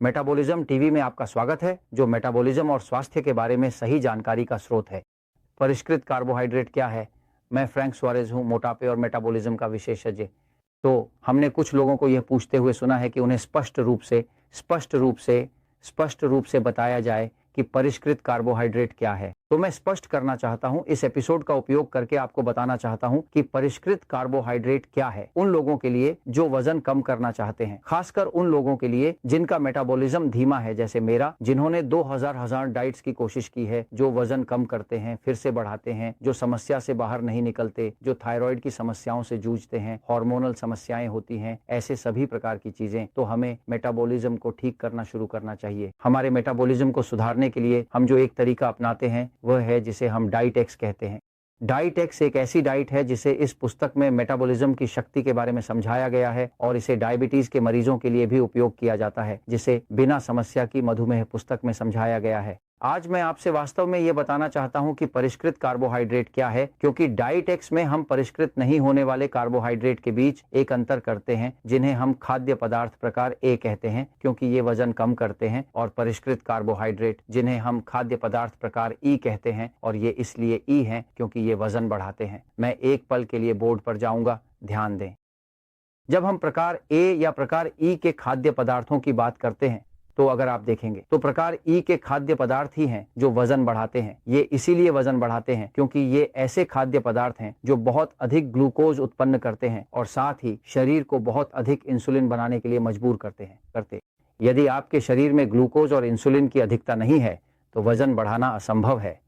Metabolism TV में आपका स्वागत है, जो मेटाबॉलिज्म और स्वास्थ्य के बारे में सही जानकारी का स्रोत है। परिष्कृत कार्बोहाइड्रेट क्या है? मैं फ्रैंक सुआरेज हूँ, मोटापे और मेटाबॉलिज्म का विशेषज्ञ। तो हमने कुछ लोगों को यह पूछते हुए सुना है कि उन्हें स्पष्ट रूप से बताया जाए कि परिष्कृत कार्बोहाइड्रेट क्या है। तो मैं स्पष्ट करना चाहता हूं, इस एपिसोड का उपयोग करके आपको बताना चाहता हूं कि परिष्कृत कार्बोहाइड्रेट क्या है उन लोगों के लिए जो वजन कम करना चाहते हैं, खासकर उन लोगों के लिए जिनका मेटाबॉलिज्म धीमा है, जैसे मेरा, जिन्होंने 2000 डाइट्स की कोशिश की है, जो वजन कम करते हैं फिर से बढ़ाते हैं, जो समस्या से बाहर नहीं निकलते, जो थायराइड की समस्याओं से जूझते हैं, हार्मोनल समस्याएं होती हैं, ऐसे सभी प्रकार की चीजें। तो हमें मेटाबॉलिज्म को ठीक करना शुरू करना चाहिए। हमारे मेटाबॉलिज्म को सुधारने के लिए हम जो एक तरीका अपनाते हैं वह है जिसे हम डाइट एक्स कहते हैं। डाइट एक्स एक ऐसी डाइट है जिसे इस पुस्तक में मेटाबॉलिज्म की शक्ति के बारे में समझाया गया है और इसे डायबिटीज के मरीजों के लिए भी उपयोग किया जाता है, जिसे बिना समस्या की मधुमेह पुस्तक में समझाया गया है। आज मैं आपसे वास्तव में ये बताना चाहता हूं कि परिष्कृत कार्बोहाइड्रेट क्या है, क्योंकि डाइट एक्स में हम परिष्कृत नहीं होने वाले कार्बोहाइड्रेट के बीच एक अंतर करते हैं, जिन्हें हम खाद्य पदार्थ प्रकार ए कहते हैं, क्योंकि ये वजन कम करते हैं, और परिष्कृत कार्बोहाइड्रेट जिन्हें हम खाद्य पदार्थ प्रकार ई कहते हैं, और ये इसलिए ई हैं क्योंकि ये वजन बढ़ाते हैं। मैं एक पल के लिए बोर्ड पर जाऊंगा, ध्यान दें। जब हम प्रकार ए या प्रकार ई के खाद्य पदार्थों की बात करते हैं, तो अगर आप देखेंगे तो प्रकार ई के खाद्य पदार्थ ही हैं जो वजन बढ़ाते हैं। ये इसीलिए वजन बढ़ाते हैं क्योंकि ये ऐसे खाद्य पदार्थ हैं जो बहुत अधिक ग्लूकोज उत्पन्न करते हैं और साथ ही शरीर को बहुत अधिक इंसुलिन बनाने के लिए मजबूर करते। यदि आपके शरीर में ग्लूकोज और इंसुलिन की अधिकता नहीं है तो वजन बढ़ाना असंभव है।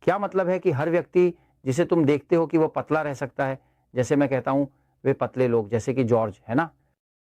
क्या मतलब है कि हर व्यक्ति जिसे तुम देखते हो कि वो पतला रह सकता है? जैसे मैं कहता हूं, वे पतले लोग, जैसे कि जॉर्ज है ना,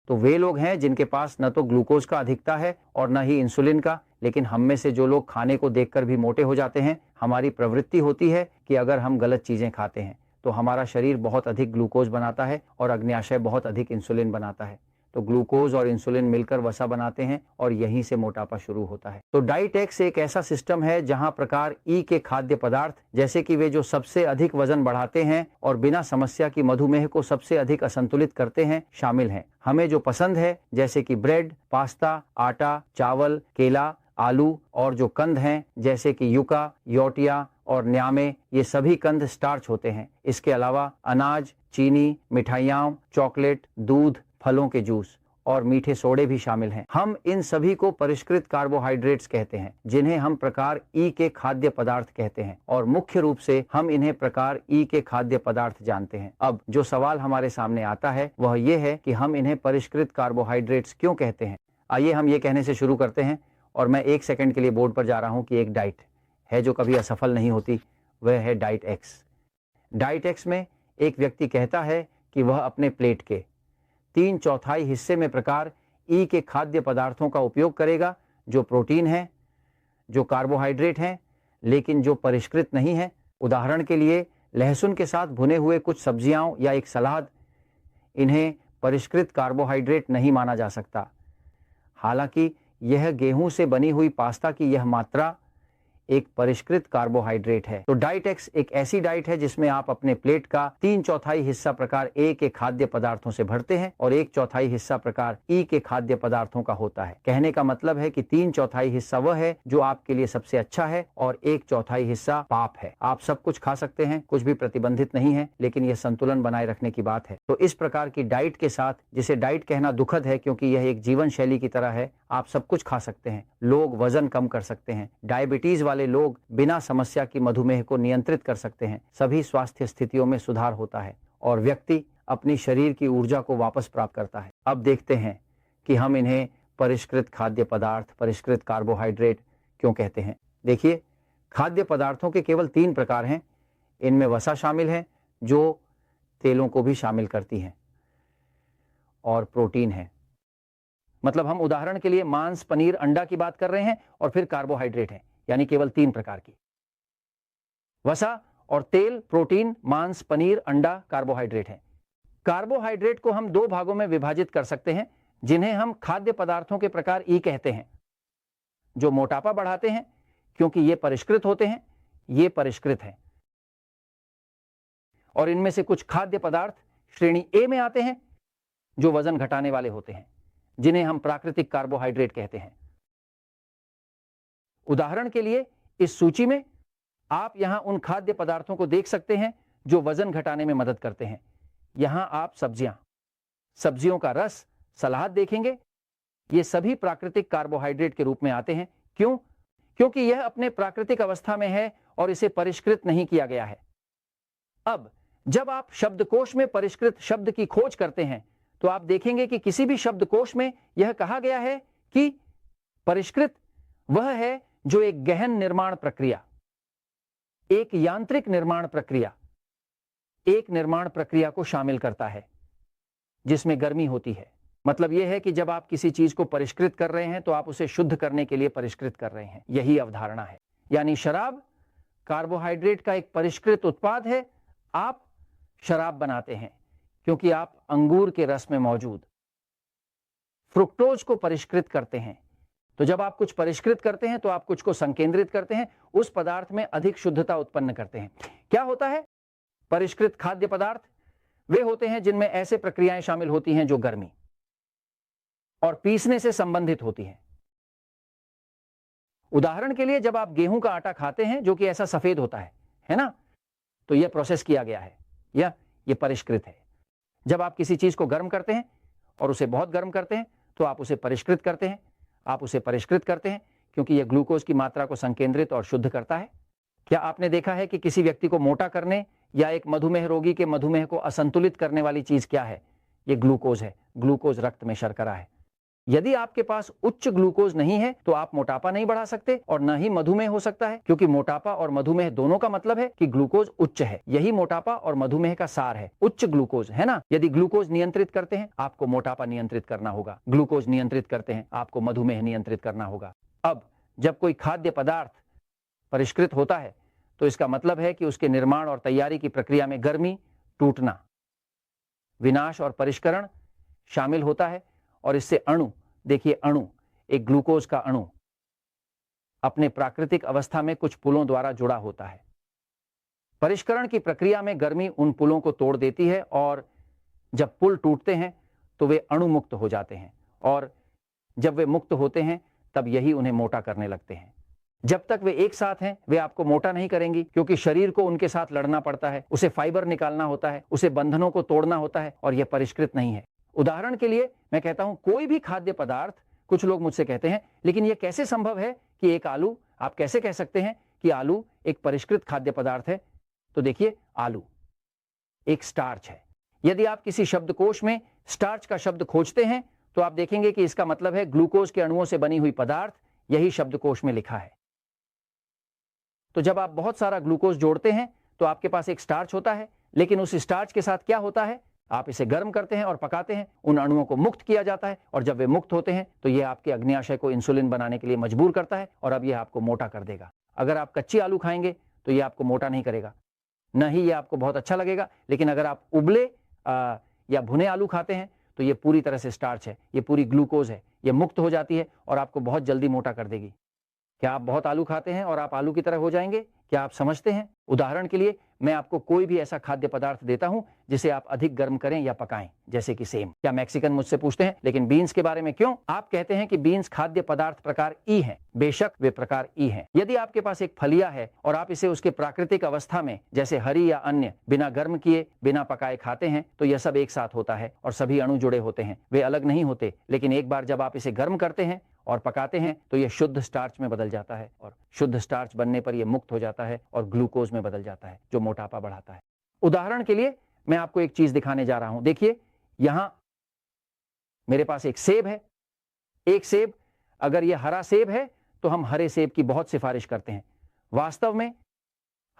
तो वे लोग हैं जिनके पास न तो ग्लूकोज का अधिकता है और न ही इंसुलिन का। लेकिन हम में से जो लोग खाने को देखकर भी मोटे हो जाते हैं, हमारी प्रवृत्ति होती है कि अगर हम गलत चीजें खाते हैं तो हमारा शरीर बहुत अधिक ग्लूकोज बनाता है और अग्न्याशय बहुत अधिक इंसुलिन बनाता है। तो ग्लूकोज और इंसुलिन मिलकर वसा बनाते हैं और यहीं से मोटापा शुरू होता है। तो डाइट एक्स एक ऐसा सिस्टम है जहां प्रकार ई के खाद्य पदार्थ, जैसे कि वे जो सबसे अधिक वजन बढ़ाते हैं और बिना समस्या की मधुमेह को सबसे अधिक असंतुलित करते हैं, शामिल हैं। हमें जो पसंद है, जैसे कि ब्रेड, पास्ता, आटा, चावल, केला, आलू, और जो कंद हैं जैसे कि युका, योटिया और न्यामे, ये सभी कंद स्टार्च होते हैं। इसके अलावा अनाज, चीनी, मिठाइयाँ, चॉकलेट, दूध, फलों के जूस और मीठे सोडे भी शामिल हैं। हम इन सभी को परिष्कृत कार्बोहाइड्रेट्स कहते हैं, जिन्हें हम प्रकार ई के खाद्य पदार्थ कहते हैं, और मुख्य रूप से हम इन्हें प्रकार ई के खाद्य पदार्थ जानते हैं। अब जो सवाल हमारे सामने आता है वह यह है कि हम इन्हें परिष्कृत कार्बोहाइड्रेट्स क्यों कहते हैं। आइए हम ये कहने से शुरू करते हैं, और मैं एक सेकंड के लिए बोर्ड पर जा रहा हूं कि एक डाइट है जो कभी असफल नहीं होती, वह है डाइट एक्स। डाइट एक्स में एक व्यक्ति कहता है कि वह अपने प्लेट के 3/4 हिस्से में प्रकार ई के खाद्य पदार्थों का उपयोग करेगा, जो प्रोटीन है, जो कार्बोहाइड्रेट हैं, लेकिन जो परिष्कृत नहीं है। उदाहरण के लिए लहसुन के साथ भुने हुए कुछ सब्जियां या एक सलाद, इन्हें परिष्कृत कार्बोहाइड्रेट नहीं माना जा सकता। हालांकि यह गेहूं से बनी हुई पास्ता की यह मात्रा एक परिष्कृत कार्बोहाइड्रेट है। तो डाइट एक्स एक ऐसी डाइट है जिसमें आप अपने प्लेट का 3/4 हिस्सा प्रकार ए के खाद्य पदार्थों से भरते हैं और 1/4 हिस्सा प्रकार ई के खाद्य पदार्थों का होता है। कहने का मतलब है कि 3/4 हिस्सा वह है जो आपके लिए सबसे अच्छा है और 1/4 हिस्सा पाप है। आप सब कुछ खा सकते हैं, कुछ भी प्रतिबंधित नहीं है, लेकिन यह संतुलन बनाए रखने की बात है। तो इस प्रकार की डाइट के साथ, जिसे डाइट कहना दुखद है क्योंकि यह एक जीवन शैली की तरह है, आप सब कुछ खा सकते हैं। लोग वजन कम कर सकते हैं, डायबिटीज वाले लोग बिना समस्या की मधुमेह को नियंत्रित कर सकते हैं, सभी स्वास्थ्य स्थितियों में सुधार होता है और व्यक्ति अपनी शरीर की ऊर्जा को वापस प्राप्त करता है। अब देखते हैं कि हम इन्हें परिष्कृत खाद्य पदार्थ, परिष्कृत कार्बोहाइड्रेट क्यों कहते हैं। देखिए, खाद्य पदार्थों के केवल 3 प्रकार हैं। इनमें वसा शामिल है, जो तेलों को भी शामिल करती है, और प्रोटीन है। मतलब हम उदाहरण के लिए मांस, पनीर, अंडा की बात कर रहे हैं, और फिर कार्बोहाइड्रेट है, यानी केवल 3 प्रकार की। वसा और तेल, प्रोटीन, मांस, पनीर, अंडा कार्बोहाइड्रेट है। कार्बोहाइड्रेट को हम 2 भागों में विभाजित कर सकते हैं, जिन्हें हम खाद्य पदार्थों के प्रकार ई कहते हैं, जो मोटापा बढ़ाते हैं क्योंकि ये परिष्कृत होते हैं, ये परिष्कृत हैं। और इनमें से कुछ खाद्य पदार्थ श्रेणी ए में आते हैं, जो वजन घटाने वाले होते हैं, जिन्हें हम प्राकृतिक कार्बोहाइड्रेट कहते हैं। उदाहरण के लिए इस सूची में आप यहां उन खाद्य पदार्थों को देख सकते हैं जो वजन घटाने में मदद करते हैं। यहां आप सब्जियों का रस, सलाद देखेंगे। ये सभी प्राकृतिक कार्बोहाइड्रेट के रूप में आते हैं। क्यों? क्योंकि यह अपने प्राकृतिक अवस्था में है और इसे परिष्कृत नहीं किया गया है। अब जब आप शब्दकोश में परिष्कृत शब्द की खोज करते हैं तो आप देखेंगे कि किसी भी शब्दकोश में यह कहा गया है कि परिष्कृत वह है जो एक गहन निर्माण प्रक्रिया, एक यांत्रिक निर्माण प्रक्रिया, एक निर्माण प्रक्रिया को शामिल करता है जिसमें गर्मी होती है। मतलब यह है कि जब आप किसी चीज को परिष्कृत कर रहे हैं तो आप उसे शुद्ध करने के लिए परिष्कृत कर रहे हैं। यही अवधारणा है। यानी शराब कार्बोहाइड्रेट का एक परिष्कृत उत्पाद है। आप शराब बनाते हैं क्योंकि आप अंगूर के रस में मौजूद फ्रुक्टोज को परिष्कृत करते हैं। तो जब आप कुछ परिष्कृत करते हैं तो आप कुछ को संकेंद्रित करते हैं, उस पदार्थ में अधिक शुद्धता उत्पन्न करते हैं। क्या होता है? परिष्कृत खाद्य पदार्थ वे होते हैं जिनमें ऐसे प्रक्रियाएं शामिल होती हैं जो गर्मी और पीसने से संबंधित होती हैं। उदाहरण के लिए जब आप गेहूं का आटा खाते हैं जो कि ऐसा सफेद होता है ना, तो यह प्रोसेस किया गया है या यह परिष्कृत है। जब आप किसी चीज को गर्म करते हैं और उसे बहुत गर्म करते हैं तो आप उसे परिष्कृत करते हैं। आप उसे परिष्कृत करते हैं क्योंकि यह ग्लूकोज की मात्रा को संकेंद्रित और शुद्ध करता है। क्या आपने देखा है कि किसी व्यक्ति को मोटा करने या एक मधुमेह रोगी के मधुमेह को असंतुलित करने वाली चीज क्या है? यह ग्लूकोज है। ग्लूकोज रक्त में शर्करा है। यदि आपके पास उच्च ग्लूकोज नहीं है तो आप मोटापा नहीं बढ़ा सकते और न ही मधुमेह हो सकता है, क्योंकि मोटापा और मधुमेह दोनों का मतलब है कि ग्लूकोज उच्च है। यही मोटापा और मधुमेह का सार है, उच्च ग्लूकोज, है ना। यदि ग्लूकोज नियंत्रित करते हैं आपको मोटापा नियंत्रित करना होगा, ग्लूकोज नियंत्रित करते हैं आपको मधुमेह नियंत्रित करना होगा। अब जब कोई खाद्य पदार्थ परिष्कृत होता है तो इसका मतलब है कि उसके निर्माण और तैयारी की प्रक्रिया में गर्मी, टूटना, विनाश और परिष्करण शामिल होता है। और इससे अणु, देखिए अणु, एक ग्लूकोज का अणु अपने प्राकृतिक अवस्था में कुछ पुलों द्वारा जुड़ा होता है। परिष्करण की प्रक्रिया में गर्मी उन पुलों को तोड़ देती है और जब पुल टूटते हैं तो वे अणु मुक्त हो जाते हैं और जब वे मुक्त होते हैं तब यही उन्हें मोटा करने लगते हैं। जब तक वे एक साथ हैं वे आपको मोटा नहीं करेंगी, क्योंकि शरीर को उनके साथ लड़ना पड़ता है, उसे फाइबर निकालना होता है, उसे बंधनों को तोड़ना होता है और यह परिष्कृत नहीं है। उदाहरण के लिए मैं कहता हूं कोई भी खाद्य पदार्थ, कुछ लोग मुझसे कहते हैं लेकिन यह कैसे संभव है कि एक आलू, आप कैसे कह सकते हैं कि आलू एक परिष्कृत खाद्य पदार्थ है? तो देखिए आलू एक स्टार्च है। यदि आप किसी शब्दकोश में स्टार्च का शब्द खोजते हैं तो आप देखेंगे कि इसका मतलब है ग्लूकोज के अणुओं से बनी हुई पदार्थ। यही शब्दकोश में लिखा है। तो जब आप बहुत सारा ग्लूकोज जोड़ते हैं तो आपके पास एक स्टार्च होता है, लेकिन उस स्टार्च के साथ क्या होता है? आप इसे गर्म करते हैं और पकाते हैं, उन अणुओं को मुक्त किया जाता है और जब वे मुक्त होते हैं तो यह आपके अग्न्याशय को इंसुलिन बनाने के लिए मजबूर करता है और अब यह आपको मोटा कर देगा। अगर आप कच्ची आलू खाएंगे तो यह आपको मोटा नहीं करेगा, न ही यह आपको बहुत अच्छा लगेगा। लेकिन अगर आप उबले या भुने आलू खाते हैं तो यह पूरी तरह से स्टार्च है, यह पूरी ग्लूकोज है, यह मुक्त हो जाती है और आपको बहुत जल्दी मोटा कर देगी। क्या आप बहुत आलू खाते हैं और आप आलू की तरह हो जाएंगे? क्या आप समझते हैं? उदाहरण के लिए मैं आपको कोई भी ऐसा खाद्य पदार्थ देता हूं जिसे आप अधिक गर्म करें या पकाएं, जैसे कि सेम। क्या मैक्सिकन मुझसे पूछते हैं लेकिन बीन्स के बारे में क्यों? आप कहते हैं कि बीन्स खाद्य पदार्थ प्रकार ई हैं। बेशक वे प्रकार ई हैं। यदि आपके पास एक फलिया है और आप इसे उसके प्राकृतिक अवस्था में जैसे हरी या अन्य बिना गर्म किए, बिना पकाए खाते हैं तो यह सब एक साथ होता है और सभी अणु जुड़े होते हैं, वे अलग नहीं होते। लेकिन एक बार जब आप इसे गर्म करते हैं और पकाते हैं तो यह शुद्ध स्टार्च में बदल जाता है और शुद्ध स्टार्च बनने पर यह मुक्त हो जाता है और ग्लूकोज में बदल जाता है जो मोटापा बढ़ाता है। उदाहरण के लिए मैं आपको एक चीज दिखाने जा रहा हूं। देखिए यहां मेरे पास एक सेब है। एक सेब, अगर यह हरा सेब है तो हम हरे सेब की बहुत सिफारिश करते हैं। वास्तव में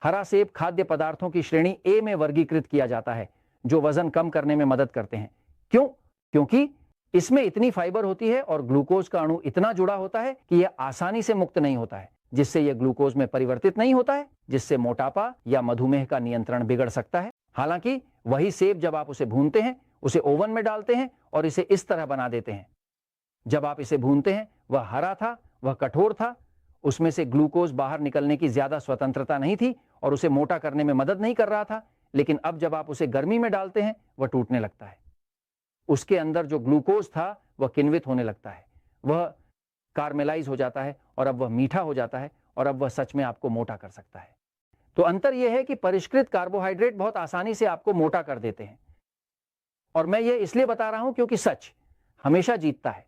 हरा सेब खाद्य पदार्थों की श्रेणी ए में वर्गीकृत किया जाता है जो वजन कम करने में मदद करते हैं। क्यों? क्योंकि इसमें इतनी फाइबर होती है और ग्लूकोज का अणु इतना जुड़ा होता है कि यह आसानी से मुक्त नहीं होता है, जिससे यह ग्लूकोज में परिवर्तित नहीं होता है, जिससे मोटापा या मधुमेह का नियंत्रण बिगड़ सकता है। हालांकि वही सेब जब आप उसे भूनते हैं, उसे ओवन में डालते हैं और इसे इस तरह बना देते हैं। जब आप इसे भूनते हैं वह हरा था, वह कठोर था, उसमें से ग्लूकोज बाहर निकलने की ज्यादा स्वतंत्रता नहीं थी और उसे मोटा करने में मदद नहीं कर रहा था। लेकिन अब जब आप उसे गर्मी में डालते हैं वह टूटने लगता है। उसके अंदर जो ग्लूकोज था वह किण्वित होने लगता है, वह कार्मेलाइज हो जाता है और अब वह मीठा हो जाता है और अब वह सच में आपको मोटा कर सकता है। तो अंतर यह है कि परिष्कृत कार्बोहाइड्रेट बहुत आसानी से आपको मोटा कर देते हैं, और मैं ये इसलिए बता रहा हूं क्योंकि सच हमेशा जीतता है।